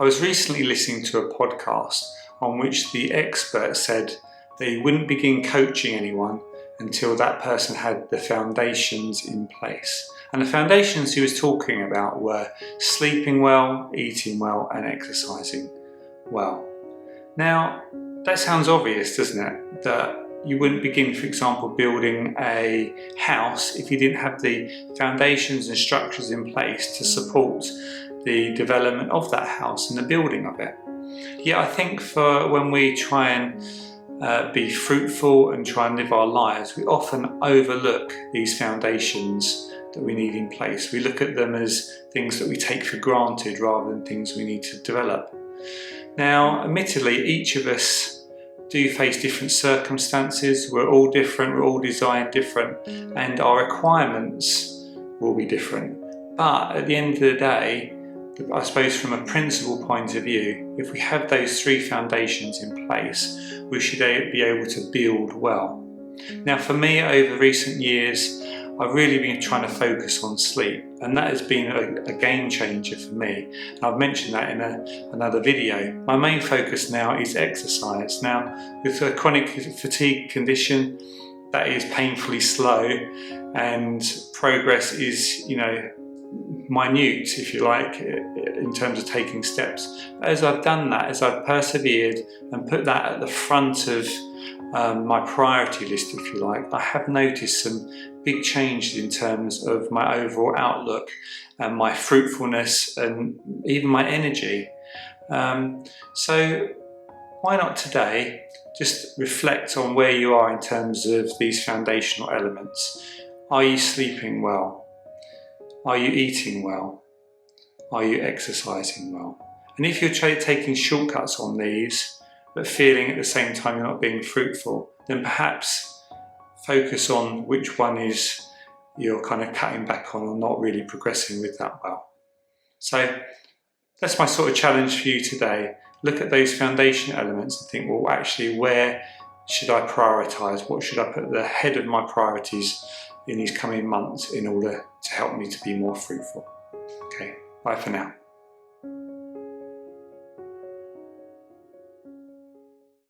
I was recently listening to a podcast on which the expert said that he wouldn't begin coaching anyone until that person had the foundations in place. And the foundations he was talking about were sleeping well, eating well, and exercising well. Now, that sounds obvious, doesn't it? That you wouldn't begin, for example, building a house if you didn't have the foundations and structures in place to support the development of that house and the building of it. Yet I think for when we try and be fruitful and try and live our lives, we often overlook these foundations that we need in place. We look at them as things that we take for granted rather than things we need to develop. Now, admittedly, each of us do face different circumstances. We're all different, we're all designed different, and our requirements will be different. But at the end of the day, I suppose from a principle point of view, if we have those three foundations in place, we should be able to build well. Now, for me, over recent years, I've really been trying to focus on sleep, and that has been a game changer for me. And I've mentioned that in another video. My main focus now is exercise. Now, with a chronic fatigue condition, that is painfully slow, and progress is, minute, if you like, in terms of taking steps. But as I've done that, as I've persevered and put that at the front of my priority list, if you like, I have noticed some big changes in terms of my overall outlook and my fruitfulness and even my energy. So why not today just reflect on where you are in terms of these foundational elements? Are you sleeping well? Are you eating well? Are you exercising well? And if you're taking shortcuts on these, but feeling at the same time you're not being fruitful, then perhaps focus on which one is you're kind of cutting back on or not really progressing with that well. So that's my sort of challenge for you today. Look at those foundation elements and think, well, actually, where should I prioritise? What should I put at the head of my priorities in these coming months in order to help me to be more fruitful? Okay, bye for now.